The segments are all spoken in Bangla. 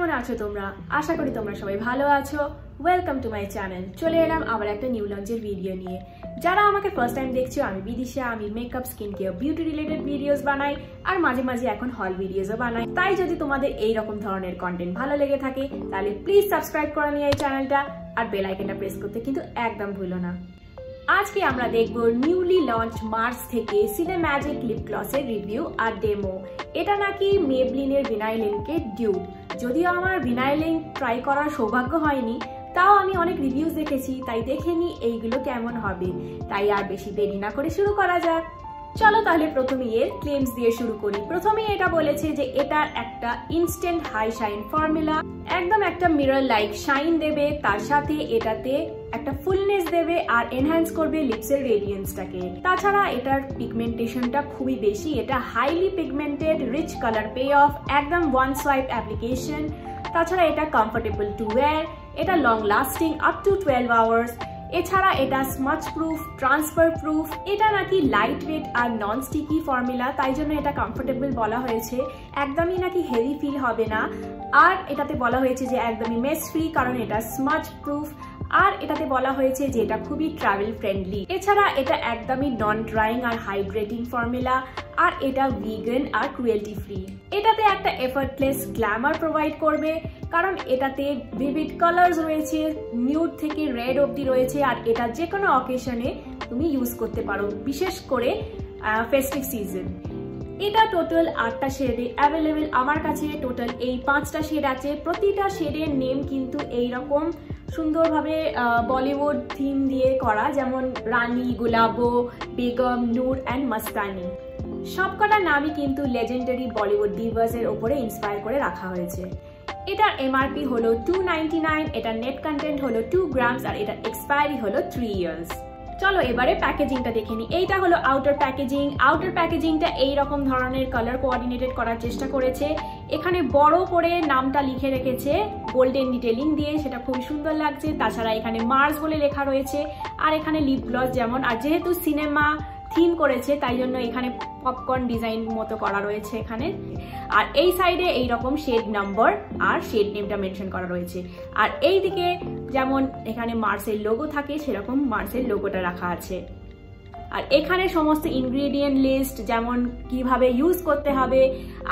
কেমন আছো তোমরা? আশা করি তোমরা সবাই ভালো আছো। Welcome to my channel. চলে এলাম আবার একটা নিউ লঞ্চের ভিডিও নিয়ে। যারা আমাকে ফার্স্ট টাইম দেখছো, আমি বিদিশা। আমি makeup, skin care, beauty related videos বানাই আর মাঝে মাঝে এখন হল ভিডিওসও বানাই। তাই যদি তোমাদের এই রকম ধরনের কন্টেন্ট ভালো লেগে থাকে তাহলে প্লিজ সাবস্ক্রাইব করে নিও এই চ্যানেলটা আর বেল আইকনটা প্রেস করতে কিন্তু একদম ভুলো না। আজকে আমরা দেখব নিউলি লঞ্চ মার্স থেকে সিনেম্যাজিক লিপ গ্লসের রিভিউ আর ডেমো। এটা নাকি মেবলিনের ভিনাইলিংকে ডিউপ। যদিও আমার ভিনাইলিং ট্রাই করার সৌভাগ্য হয়নি, তাও আমি অনেক রিভিউজ দেখেছি, তাই দেখে নি এইগুলো কেমন হবে। তাই আর বেশি দেরি না করে শুরু করা যাক। চলো তাহলে প্রথমে এর ক্লেমস দিয়ে শুরু করি। প্রথমেই এটা বলেছে যে এটার একটা ইনস্ট্যান্ট হাই শাইন ফর্মুলা, একদম একটা মিরর লাইক শাইন দেবে, তার সাথে এটাতে একটা ফুলনেস দেবে আর এনহ্যান্স করবে লিপসের রেডিয়েন্সটাকে। তাছাড়া এটার পিগমেন্টেশনটা খুবই বেশি, এটা highly pigmented, rich colour pay off, একদম ওয়ান সোয়াইপ অ্যাপ্লিকেশন। তাছাড়া এটা কমফোর্টেবল টু ওয়্যার, এটা long lasting up to 12 hours. এছাড়া এটা স্মাচ প্রুফ, ট্রান্সফার প্রুফ। এটা নাকি লাইট ওয়েট আর নন স্টিকি ফর্মুলা, তাই জন্য এটা কমফোর্টেবল বলা হয়েছে। একদমই নাকি হেভি ফিল হবে না। আর এটাতে বলা হয়েছে যে একদমই মেস ফ্রি, কারণ এটা স্মাচ প্রুফ। আর এটাতে বলা হয়েছে যে এটা খুবই ট্রাভেল ফ্রেন্ডলি। এছাড়া এটা একদমই নন ড্রাইং আর হাইড্রেটিং ফর্মুলা, আর এটা ভিগান আর ক্রুয়েলটি ফ্রি। এটাতে একটা এফর্টলেস গ্ল্যামার প্রোভাইড করবে, কারণ এটাতে ভিভিড কালার্স রয়েছে, নিউড থেকে রেড অবধি রয়েছে। আর এটা যে কোনো অকেশনে তুমি ইউজ করতে পারো, বিশেষ করে ফেস্টিভ সিজন। এটা টোটাল 8টা শেডে অ্যাভেলেবেল। আমার কাছে টোটাল এই 5টা শেড আছে। প্রতিটা শেডের নেম কিন্তু এইরকম সুন্দরভাবে বলিউড থিম দিয়ে করা, যেমন রানী, গুলাবো, বেগম, নূর অ্যান্ড মস্তানি। সবকটা নামই কিন্তু লেজেন্ডারি বলিউড ডিভার্সের ওপরে ইন্সপায়ার করে রাখা হয়েছে। এটার এমআরপি হলো 299, এটার নেট কন্টেন্ট হলো 2 গ্রামস আর এটার এক্সপায়ারি হলো 3 ইয়ার্স। চলো এবারে প্যাকেজিংটা দেখে নিই। এইটা হলো আউটার প্যাকেজিং। আউটার প্যাকেজিংটা এইরকম ধরনের কালার কোঅর্ডিনেটেড করার চেষ্টা করেছে। এখানে বড় করে নামটা লিখে রেখেছে গোল্ডেন ডিটেলিং দিয়ে, সেটা খুবই সুন্দর লাগছে। তাছাড়া এখানে মার্স বলে লেখা রয়েছে। আর এখানে লিপ গ্লস যেমন, আর যেহেতু সিনেমা থিম করেছে তাই জন্য এখানে পপকর্ন ডিজাইন মতো করা রয়েছে এখানে। আর এই সাইডে এইরকম শেড নাম্বার আর শেড নেমটা মেনশন করা রয়েছে। আর এই দিকে যেমন এখানে মার্সের লোগো থাকে, সেরকম মার্সের লোগোটা রাখা আছে। আর এখানে সমস্ত ইনগ্রেডিয়েন্ট লিস্ট, যেমন কিভাবে ইউজ করতে হবে,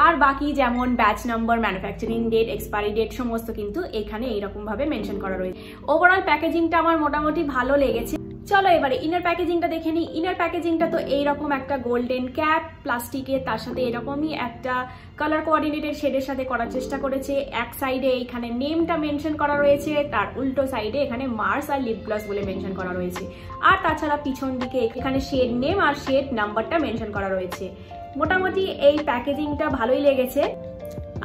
আর বাকি যেমন batch number, manufacturing date, expiry date সমস্ত কিন্তু এখানে এইরকম ভাবে মেনশন করা রয়েছে। ওভারঅল প্যাকেজিংটা আমার মোটামুটি ভালো লেগেছে। চলো এবারে ইনার প্যাকেজিংটা দেখে নিই। ইনার প্যাকেজিংটা তো এইরকম একটা গোল্ডেন ক্যাপ প্লাস্টিকের, তার সাথে এরকমই একটা কালার কোঅর্ডিনেটেড শেডের সাথে করার চেষ্টা করেছে। এক সাইডে এইখানে নেমটা মেনশন করা রয়েছে, তার উল্টো সাইডে এখানে মার্স আর লিপ গ্লস বলে মেনশন করা রয়েছে। আর তাছাড়া পিছন দিকে এখানে শেড নেম আর শেড নাম্বারটা মেনশন করা রয়েছে। মোটামুটি এই প্যাকেজিংটা ভালোই লেগেছে।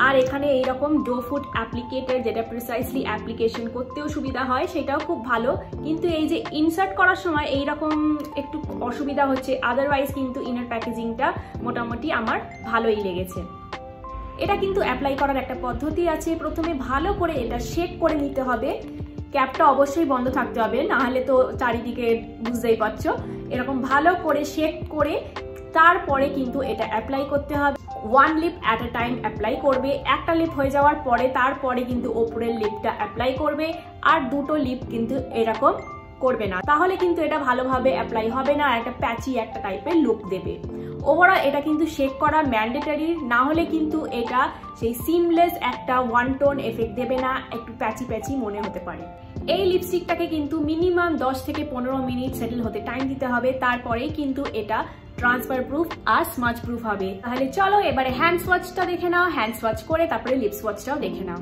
আর এখানে এইরকম ডো ফুড অ্যাপ্লিকেটর, যেটা প্রিসাইসলি অ্যাপ্লিকেশন করতেও সুবিধা হয়, সেটাও খুব ভালো। কিন্তু এই যে ইনসার্ট করার সময় এইরকম একটু অসুবিধা হচ্ছে। আদারওয়াইজ কিন্তু ইনার প্যাকেজিংটা মোটামুটি আমার ভালোই লেগেছে। এটা কিন্তু অ্যাপ্লাই করার একটা পদ্ধতি আছে। প্রথমে ভালো করে এটা শেক করে নিতে হবে। ক্যাপটা অবশ্যই বন্ধ থাকতে হবে, নাহলে তো চারিদিকে বুঝতেই পারছো। এরকম ভালো করে শেক করে তারপরে কিন্তু এটা অ্যাপ্লাই করতে হবে। 1 lip at a time apply করবে। একটা লিপ হয়ে যাওয়ার পরে তারপরে কিন্তু ওপরের লিপটা অ্যাপ্লাই করবে। আর দুটো লিপ কিন্তু এরকম করবে না, তাহলে কিন্তু এটা ভালোভাবে অ্যাপ্লাই হবে না, একটা প্যাচি একটা টাইপের লুক দেবে। ওভারঅল এটা কিন্তু শেক করা ম্যান্ডেটরি, না হলে কিন্তু এটা সেই সিমলেস একটা ওয়ান টোন এফেক্ট দেবে না, একটু প্যাচি প্যাচি মনে হতে পারে। এই লিপস্টিকটাকে কিন্তু মিনিমাম 10 থেকে 15 মিনিট সেটেল হতে টাইম দিতে হবে, তারপরেই কিন্তু এটা ট্রান্সফার প্রুফ আর স্মাচ প্রুফ হবে। তাহলে চলো এবারে হ্যান্ড সোয়াচটা দেখে নাও। হ্যান্ড সোয়াচ করে তারপরে লিপ সোয়াচটাও দেখে নাও।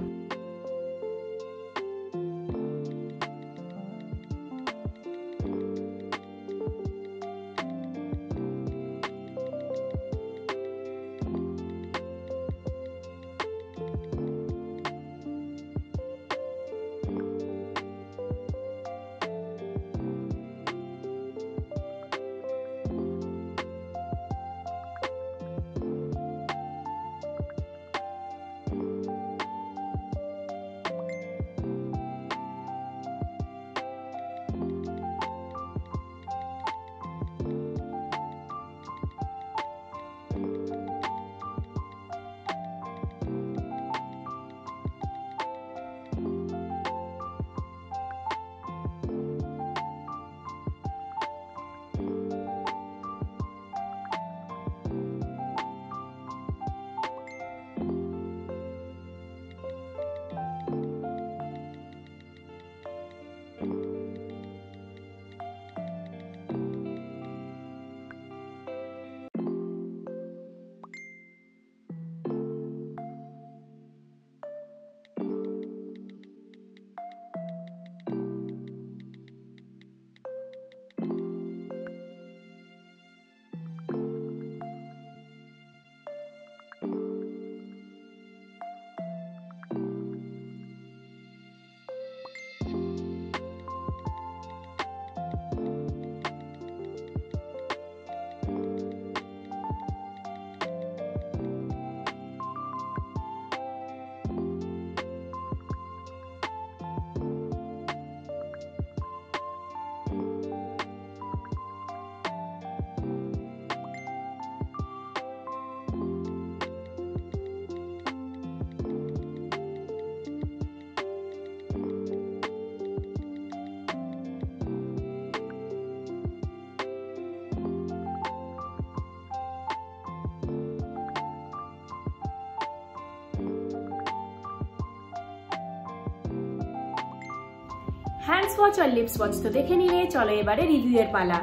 হ্যান্ড সোয়াচ আর লিপ সোয়াচ তো দেখে নিলে, চলো এবারে রিভিউ এর পালা।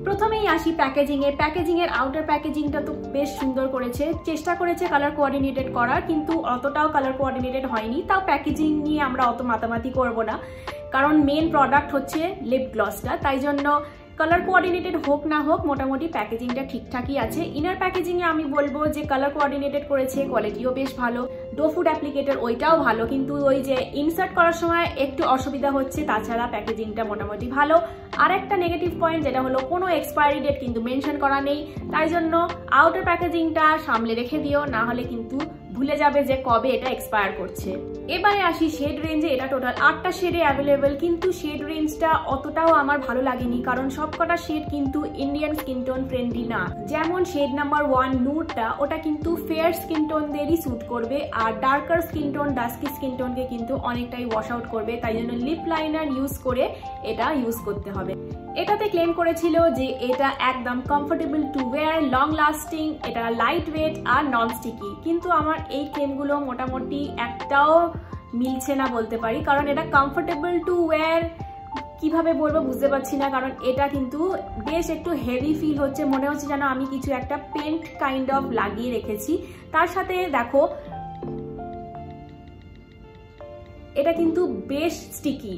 প্রথমেই আসি প্যাকেজিং এর আউটার প্যাকেজিংটা তো বেশ সুন্দর করেছে, চেষ্টা করেছে কালার কোঅর্ডিনেটেড করার, কিন্তু অতটাও কালার কোঅর্ডিনেটেড হয়নি। তাও প্যাকেজিং নিয়ে আমরা অত মাতামাতি করব না, কারণ মেন প্রোডাক্ট হচ্ছে লিপ গ্লসটা, তাই জন্য কালার কোঅর্ডিনেটেড হোক না হোক মোটামুটি প্যাকেজিংটা ঠিকঠাকই আছে। ইনার প্যাকেজিংয়ে আমি বলবো যে কালার কোঅর্ডিনেটেড করেছে, কোয়ালিটিও বেশ ভালো, ডো ফুড অ্যাপ্লিকেটর ওইটাও ভালো, কিন্তু ওই যে ইনসার্ট করার সময় একটু অসুবিধা হচ্ছে, তাছাড়া প্যাকেজিংটা মোটামুটি ভালো। আর একটা নেগেটিভ পয়েন্ট যেটা হলো কোনো এক্সপায়ারি ডেট কিন্তু মেনশন করা নেই, তাই জন্য আউটার প্যাকেজিংটা সামলে রেখে দিও, না হলে কিন্তু ভুলে যাবে যে কবে এটা এক্সপায়ার করছে। এবারে আসি শেড রেঞ্জে। এটা টোটাল 8টা শেডে অ্যাভেলেবেল, কিন্তু শেড রেঞ্জটা অতটাও আমার ভালো লাগেনি, কারণ সবকটা শেড কিন্তু ইন্ডিয়ান স্কিন টোন ফ্রেন্ডলি না। যেমন শেড নাম্বার 1 নুডটা, ওটা কিন্তু ফেয়ার স্কিন টোনদেরই স্যুট করবে, আর darker skin tone dusky skin টোনকে কিন্তু অনেকটাই ওয়াশ আউট করবে, তাই জন্য লিপ লাইনার ইউজ করে এটা ইউজ করতে হবে। এটাতে ক্লেম করেছিল যে এটা একদম comfortable to wire, long lasting, এটা লাইট ওয়েট আর নন স্টিকি, কিন্তু আমার এই ক্লেমগুলো মোটামুটি একটাও মিলছে না বলতে পারি, কারণ এটা কমফোর্টেবল টু ওয়্যার কিভাবে বলবো বুঝতে পারছি না, কারণ এটা কিন্তু বেশ একটু হেভি ফিল হচ্ছে, মনে হচ্ছে যেন আমি কিছু একটা পেন্ট কাইন্ড অফ লাগিয়ে রেখেছি। তার সাথে দেখো এটা কিন্তু বেশ স্টিকি,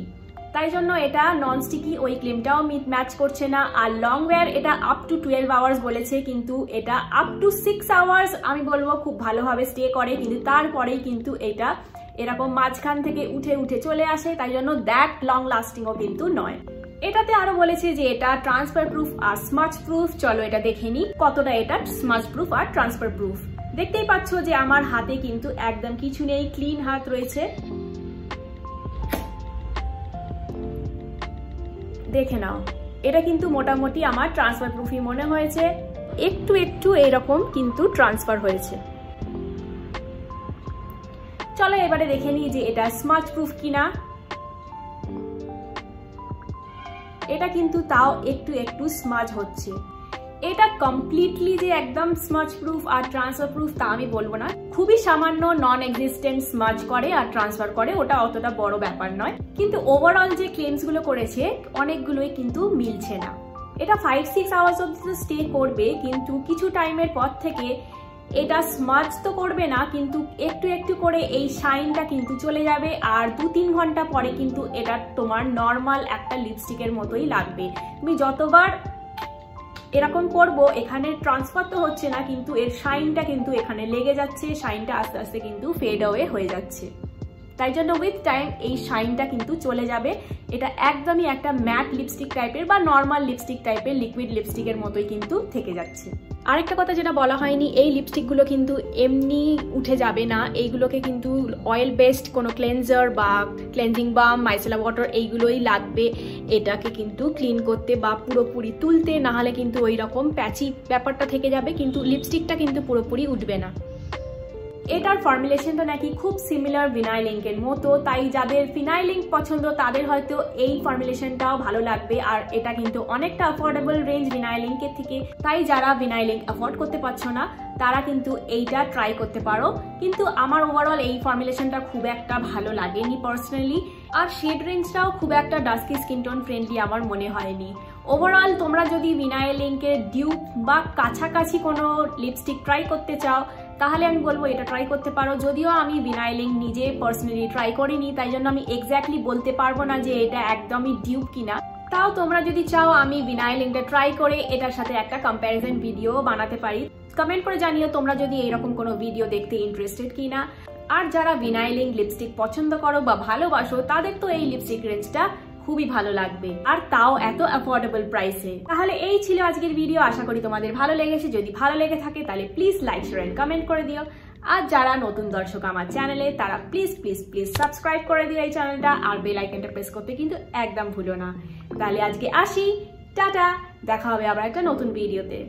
তাই জন্য এটা নন স্টিকি ওই ক্লেমটাও ম্যাচ করছে না। আর লং ওয়্যার এটা আপ টু 12 আওয়ার্স বলেছে, কিন্তু এটা আপ টু 6 আওয়ার্স আমি বলবো খুব ভালোভাবে স্টে করে, কিন্তু তারপরেই কিন্তু এটা এরকম মাঝখান থেকে উঠে উঠে চলে আসে, তাই জন্য দ্যাট লং লাস্টিংও কিন্তু নয়। এটাতে আরো বলেছে যে এটা ট্রান্সফার প্রুফ আর স্মাচ প্রুফ। চলো এটা দেখে নি কতটা এটা স্মাচ প্রুফ আর ট্রান্সফার প্রুফ। দেখতেই পাচ্ছ যে আমার হাতে কিন্তু একদম কিছু নেই, ক্লিন হাত রয়েছে, দেখে নাও। এটা কিন্তু মোটামুটি আমার ট্রান্সফার প্রুফই মনে হয়েছে, একটু একটু এরকম কিন্তু ট্রান্সফার হয়েছে। চলো এবারে দেখে নিই যে এটা স্মাচ প্রুফ কিনা। এটা কিন্তু তাও একটু একটু স্মাচ হচ্ছে। এটা কমপ্লিটলি যে একদম স্মাচ প্রুফ আর ট্রান্সফার প্রুফ তা আমি বলবো না, খুবই সামান্য নন এক্সিস্টেন্ট স্মাচ করে আর ট্রান্সফার করে, ওটা অতটা বড় ব্যাপার নয়, কিন্তু ওভারঅল যে ক্লেমস গুলো করেছে অনেকগুলোই কিন্তু মিলছে না। এটা 5-6 আওয়ার্স অবধি তো স্টে করবে, কিন্তু কিছু টাইমের পর থেকে এটা স্মাচ তো করবে না, কিন্তু একটু একটু করে এই শাইনটা কিন্তু চলে যাবে, আর 2-3 ঘন্টা পরে কিন্তু এটা তোমার নর্মাল একটা লিপস্টিকের মতোই লাগবে। তুমি যতবার এরকম করবো এখানে ট্রান্সফার তো হচ্ছে না, কিন্তু এর শাইনটা কিন্তু এখানে লেগে যাচ্ছে, শাইনটা আস্তে আস্তে কিন্তু ফেড অ্যাওয়ে হয়ে যাচ্ছে, তাই জন্য উইথ টাইম এই শাইনটা কিন্তু চলে যাবে। এটা একদমই একটা ম্যাট লিপস্টিক টাইপের বা নর্মাল লিপস্টিক টাইপের লিকুইড লিপস্টিকের মতোই কিন্তু থেকে যাচ্ছে। আরেকটা কথা যেটা বলা হয়নি, এই লিপস্টিকগুলো কিন্তু এমনি উঠে যাবে না, এইগুলোকে কিন্তু অয়েল বেসড কোনো ক্লেনজার বা ক্লেনজিং বাম, মাইসেলার ওয়াটার এইগুলোই লাগবে এটাকে কিন্তু ক্লিন করতে বা পুরোপুরি তুলতে, না হলে কিন্তু ওই রকম প্যাচি ব্যাপারটা থেকে যাবে, কিন্তু লিপস্টিকটা কিন্তু পুরোপুরি উঠবে না। এটার ফর্মুলেশনটা নাকি খুব সিমিলার ভিনাইল ইঙ্কের মতো, তাই যাদের ফিনাইল ইঙ্ক পছন্দ তাদের হয়তো এই ফর্মুলেশনটাও ভালো লাগবে, আর এটা কিন্তু অনেকটা অ্যাফোর্ডেবল রেঞ্জ ভিনাইল ইঙ্কের থেকে, তাই যারা ভিনাইল ইঙ্ক অ্যাফোর্ড করতে পারছো না তারা কিন্তু এইটা ট্রাই করতে পারো। কিন্তু আমার ওভারঅল এই ফর্মুলেশনটা খুব একটা ভালো লাগেনি পার্সোনালি, আর শেড রেঞ্জটাও খুব একটা ডাস্কি স্কিন টোন ফ্রেন্ডলি আমার মনে হয়নি। ওভারঅল তোমরা যদি ভিনাইল ইঙ্কের ডিউপ বা কাছাকাছি কোনো লিপস্টিক ট্রাই করতে চাও তাহলে আমি বলবো এটা ট্রাই করতে পারো। যদিও আমি ভিনাইল ইঙ্ক নিজে পার্সোনালি ট্রাই করিনি, তাই জন্য আমি এক্স্যাক্টলি বলতে পারবো না যে এটা একদমই ডিউপ কিনা। তাও তোমরা যদি চাও আমি ভিনাইল ইঙ্কটা ট্রাই করে এটার সাথে একটা কম্প্যারিজন ভিডিও বানাতে পারি। কমেন্ট করে জানিও তোমরা যদি এরকম কোনো ভিডিও দেখতে ইন্টারেস্টেড কিনা। আর যারা ভিনাইল ইঙ্ক লিপস্টিক পছন্দ করো বা ভালোবাসো তাদের তো এই লিপস্টিক রেঞ্জটা খুবই ভালো লাগবে, আর তাও এত অ্যাফোর্ডেবল প্রাইসে। তাহলে এই ছিল আজকের ভিডিও, আশা করি তোমাদের ভালো লেগেছে। যদি ভালো লেগে থাকে তাহলে please like, share and comment করে দিও। আর যারা নতুন দর্শক আমার চ্যানেলে তারা প্লিজ প্লিজ প্লিজ সাবস্ক্রাইব করে দিও এই চ্যানেলটা, আর বেল আইকনটা প্রেস করতে কিন্তু একদম ভুলো না। তাহলে আজকে আসি, টাটা, দেখা হবে আবার একটা নতুন ভিডিওতে।